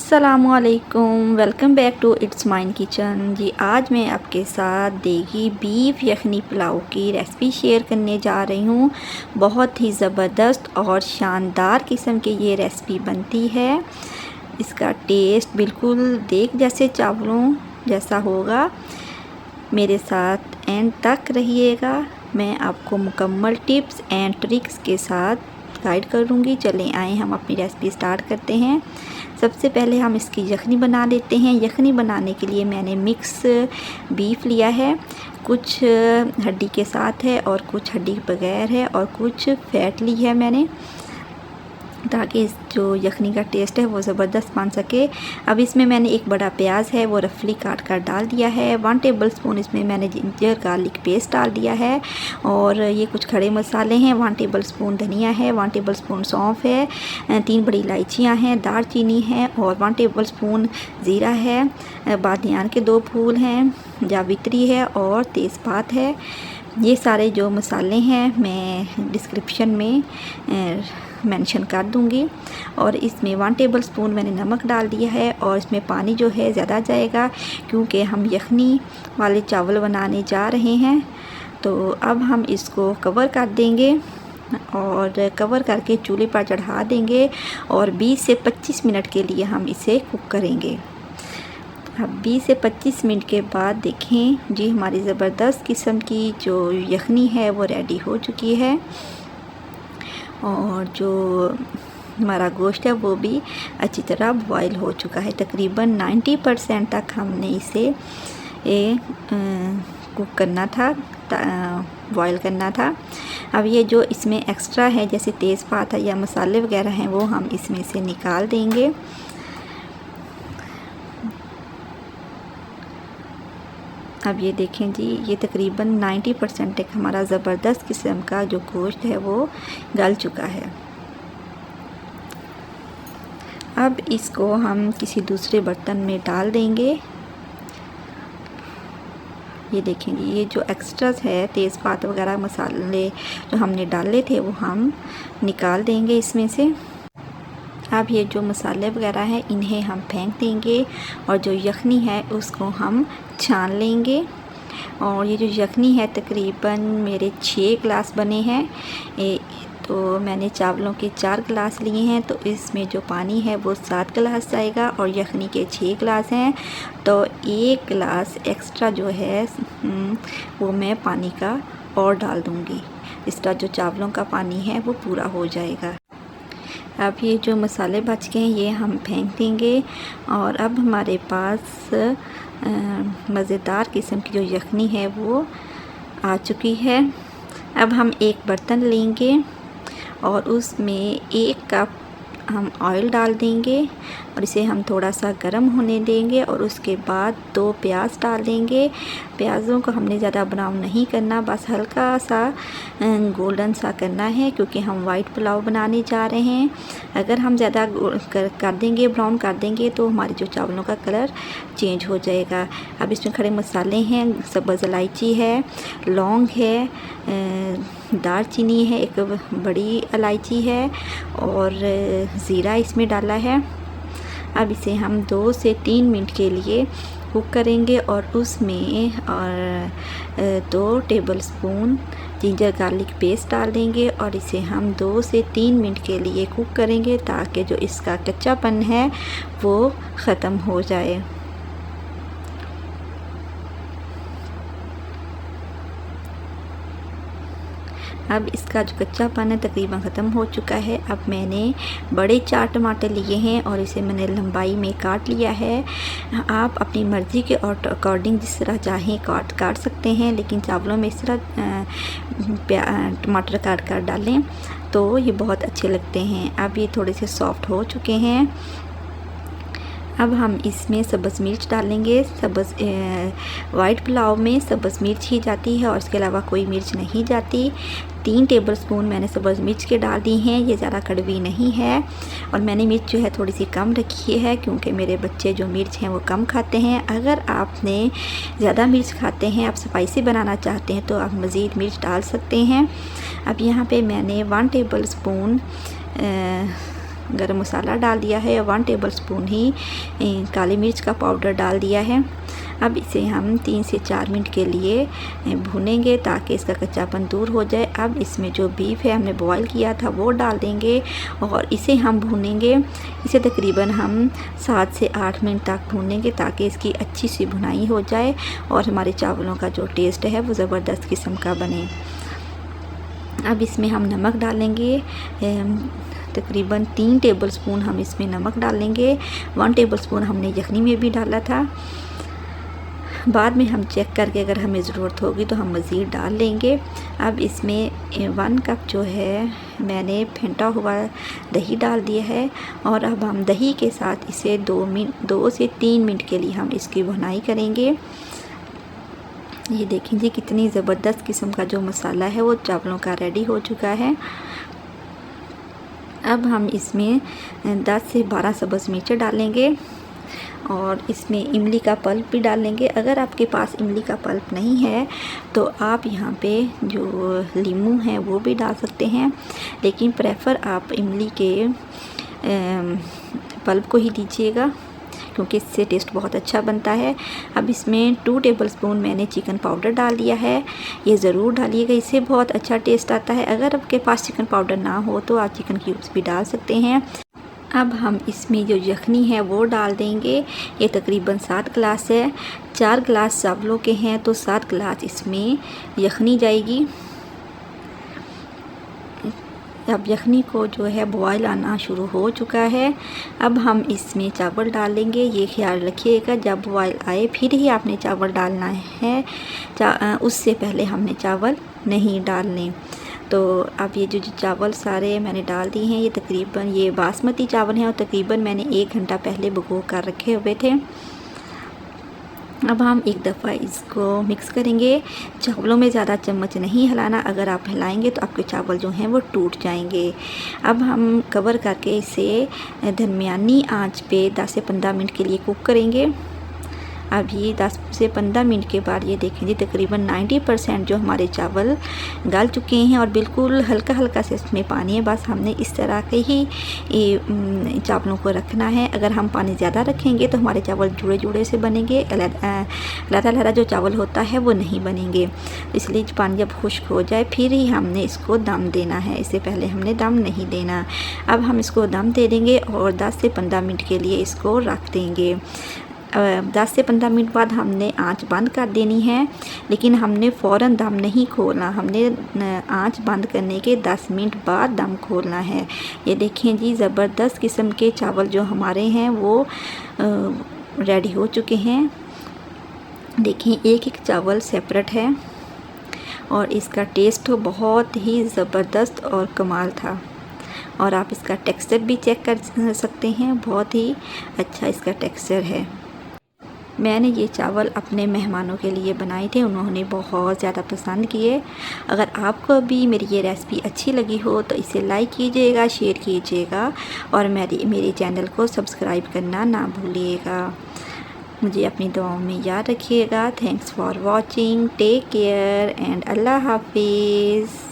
अस्सलामुअलैकुम, welcome back to its mine kitchen. जी आज मैं आपके साथ देगी बीफ यखनी पुलाव की रेसिपी शेयर करने जा रही हूँ। बहुत ही ज़बरदस्त और शानदार किस्म की ये रेसिपी बनती है। इसका टेस्ट बिल्कुल देग जैसे चावलों जैसा होगा। मेरे साथ एंड तक रहिएगा, मैं आपको मुकम्मल टिप्स एंड ट्रिक्स के साथ गाइड करूँगी। चलें आए हम अपनी रेसिपी स्टार्ट करते हैं। सबसे पहले हम इसकी यखनी बना लेते हैं। यखनी बनाने के लिए मैंने मिक्स बीफ लिया है, कुछ हड्डी के साथ है और कुछ हड्डी बगैर है और कुछ फैट ली है मैंने, ताकि इस जो यखनी का टेस्ट है वो ज़बरदस्त बन सके। अब इसमें मैंने एक बड़ा प्याज है वो रफली काट कर डाल दिया है। 1 टेबलस्पून इसमें मैंने जिंजर गार्लिक पेस्ट डाल दिया है और ये कुछ खड़े मसाले हैं। 1 टेबलस्पून धनिया है, 1 टेबलस्पून सौंफ है, 3 बड़ी इलायचियाँ हैं, दालचीनी है और 1 टेबलस्पून ज़ीरा है, बादियान के 2 फूल हैं, जावित्री है और तेज़पात है। ये सारे जो मसाले हैं मैं डिस्क्रिप्शन में मेंशन कर दूंगी। और इसमें 1 टेबलस्पून मैंने नमक डाल दिया है और इसमें पानी जो है ज़्यादा जाएगा क्योंकि हम यखनी वाले चावल बनाने जा रहे हैं। तो अब हम इसको कवर कर देंगे और कवर करके चूल्हे पर चढ़ा देंगे और 20 से 25 मिनट के लिए हम इसे कुक करेंगे। अब 20 से 25 मिनट के बाद देखें जी हमारी ज़बरदस्त किस्म की जो यखनी है वो रेडी हो चुकी है और जो हमारा गोश्त है वो भी अच्छी तरह बॉयल हो चुका है। तकरीबन 90% तक हमने इसे कुक करना था, बॉयल करना था। अब ये जो इसमें एक्स्ट्रा है जैसे तेज़पात है या मसाले वगैरह हैं वो हम इसमें से निकाल देंगे। अब ये देखें जी ये तकरीबन 90% तक हमारा ज़बरदस्त किस्म का जो गोश्त है वो गल चुका है। अब इसको हम किसी दूसरे बर्तन में डाल देंगे। ये देखें जी ये जो एक्स्ट्रास है तेज़पात वगैरह मसाले जो हमने डाले थे वो हम निकाल देंगे इसमें से। अब ये जो मसाले वगैरह हैं इन्हें हम फेंक देंगे और जो यखनी है उसको हम छान लेंगे। और ये जो यखनी है तकरीबन मेरे 6 गिलास बने हैं। तो मैंने चावलों के 4 गिलास लिए हैं तो इसमें जो पानी है वो 7 गिलास जाएगा और यखनी के 6 गिलास हैं तो 1 गिलास एक्स्ट्रा जो है वो मैं पानी का और डाल दूँगी। इसका जो चावलों का पानी है वो पूरा हो जाएगा। अब ये जो मसाले बच गए ये हम फेंक देंगे और अब हमारे पास मज़ेदार किस्म की जो यखनी है वो आ चुकी है। अब हम एक बर्तन लेंगे और उसमें 1 कप हम ऑयल डाल देंगे और इसे हम थोड़ा सा गर्म होने देंगे और उसके बाद 2 प्याज डाल देंगे। प्याज़ों को हमने ज़्यादा ब्राउन नहीं करना, बस हल्का सा गोल्डन सा करना है क्योंकि हम वाइट पुलाव बनाने जा रहे हैं। अगर हम ज़्यादा कर देंगे ब्राउन कर देंगे तो हमारे जो चावलों का कलर चेंज हो जाएगा। अब इसमें खड़े मसाले हैं, सब्ज़ इलायची है, लौंग है, दालचीनी है, एक बड़ी इलायची है और ज़ीरा इसमें डाला है। अब इसे हम 2 से 3 मिनट के लिए कुक करेंगे और उसमें 2 टेबलस्पून जिंजर गार्लिक पेस्ट डाल देंगे और इसे हम 2 से 3 मिनट के लिए कुक करेंगे ताकि जो इसका कच्चापन है वो ख़त्म हो जाए। अब इसका जो कच्चापन है तकरीबन ख़त्म हो चुका है। अब मैंने बड़े 4 टमाटर लिए हैं और इसे मैंने लंबाई में काट लिया है। आप अपनी मर्ज़ी के अकॉर्डिंग जिस तरह चाहें काट सकते हैं, लेकिन चावलों में इस तरह टमाटर काट कर डालें तो ये बहुत अच्छे लगते हैं। अब ये थोड़े से सॉफ्ट हो चुके हैं। अब हम इसमें सब्ज़ मिर्च डालेंगे। वाइट पुलाव में सब्ज़ मिर्च ही जाती है और इसके अलावा कोई मिर्च नहीं जाती। 3 टेबलस्पून मैंने सब्ज़ मिर्च के डाल दी हैं, ये ज़्यादा कड़वी नहीं है और मैंने मिर्च जो है थोड़ी सी कम रखी है क्योंकि मेरे बच्चे जो मिर्च हैं वो कम खाते हैं। अगर आपने ज़्यादा मिर्च खाते हैं, आप स्पाइसी बनाना चाहते हैं तो आप मज़ीद मिर्च डाल सकते हैं। अब यहाँ पे मैंने 1 टेबलस्पून गरम मसाला डाल दिया है, 1 टेबल स्पून ही काली मिर्च का पाउडर डाल दिया है। अब इसे हम 3 से 4 मिनट के लिए भूनेंगे ताकि इसका कच्चापन दूर हो जाए। अब इसमें जो बीफ है हमने बॉईल किया था वो डाल देंगे और इसे हम भूनेंगे। इसे तकरीबन हम 7 से 8 मिनट तक भूनेंगे ताकि इसकी अच्छी सी भुनाई हो जाए और हमारे चावलों का जो टेस्ट है वो ज़बरदस्त किस्म का बने। अब इसमें हम नमक डालेंगे, तकरीबन 3 टेबल स्पून हम इसमें नमक डालेंगे। 1 टेबल स्पून हमने यखनी में भी डाला था। बाद में हम चेक करके अगर हमें ज़रूरत होगी तो हम मज़ीद डाल लेंगे। अब इसमें 1 कप जो है मैंने फेंटा हुआ दही डाल दिया है और अब हम दही के साथ इसे 2 से 3 मिनट के लिए हम इसकी भुनाई करेंगे। ये देखें जी कितनी ज़बरदस्त किस्म का जो मसाला है वो चावलों का रेडी हो चुका है। अब हम इसमें 10 से 12 सब्ज़ मिर्चें डालेंगे और इसमें इमली का पल्प भी डालेंगे। अगर आपके पास इमली का पल्प नहीं है तो आप यहाँ पे जो लीमू है वो भी डाल सकते हैं, लेकिन प्रेफर आप इमली के पल्प को ही दीजिएगा क्योंकि इससे टेस्ट बहुत अच्छा बनता है। अब इसमें 2 टेबल स्पून मैंने चिकन पाउडर डाल दिया है, ये ज़रूर डालिएगा, इससे बहुत अच्छा टेस्ट आता है। अगर आपके पास चिकन पाउडर ना हो तो आप चिकन क्यूब्स भी डाल सकते हैं। अब हम इसमें जो यखनी है वो डाल देंगे। ये तकरीबन 7 गिलास है, 4 गिलास चावलों के हैं तो 7 गिलास इसमें यखनी जाएगी। अब यखनी को जो है बॉयल आना शुरू हो चुका है। अब हम इसमें चावल डालेंगे। ये ख्याल रखिएगा जब बॉयल आए फिर ही आपने चावल डालना है, उससे पहले हमने चावल नहीं डालने। तो अब ये जो चावल सारे मैंने डाल दिए हैं, ये तकरीबन ये बासमती चावल हैं और तकरीबन मैंने 1 घंटा पहले भिगो कर रखे हुए थे। अब हम एक दफ़ा इसको मिक्स करेंगे। चावलों में ज़्यादा चम्मच नहीं हिलाना, अगर आप हिलाएंगे तो आपके चावल जो हैं वो टूट जाएंगे। अब हम कवर करके इसे दरमियानी आंच पे 10 से 15 मिनट के लिए कुक करेंगे। अभी 10 से 15 मिनट के बाद ये देखें जी तकरीबन 90% जो हमारे चावल गल चुके हैं और बिल्कुल हल्का हल्का से इसमें पानी है। बस हमने इस तरह के ही चावलों को रखना है। अगर हम पानी ज़्यादा रखेंगे तो हमारे चावल जुड़े जुड़े से बनेंगे, लहरा लहरा जो चावल होता है वो नहीं बनेंगे। इसलिए पानी जब खुश्क हो जाए फिर ही हमने इसको दम देना है, इससे पहले हमने दम नहीं देना। अब हम इसको दम दे देंगे और 10 से 15 मिनट के लिए इसको रख देंगे। 10 से 15 मिनट बाद हमने आंच बंद कर देनी है, लेकिन हमने फ़ौरन दम नहीं खोलना, हमने आंच बंद करने के 10 मिनट बाद दम खोलना है। ये देखें जी ज़बरदस्त किस्म के चावल जो हमारे हैं वो रेडी हो चुके हैं। देखें एक एक चावल सेपरेट है और इसका टेस्ट बहुत ही ज़बरदस्त और कमाल था। और आप इसका टेक्सचर भी चेक कर सकते हैं, बहुत ही अच्छा इसका टेक्सचर है। मैंने ये चावल अपने मेहमानों के लिए बनाए थे, उन्होंने बहुत ज़्यादा पसंद किए। अगर आपको भी मेरी ये रेसिपी अच्छी लगी हो तो इसे लाइक कीजिएगा, शेयर कीजिएगा और मेरे चैनल को सब्सक्राइब करना ना भूलिएगा। मुझे अपनी दुआओं में याद रखिएगा। Thanks for watching, take care and अल्लाह हाफिज़।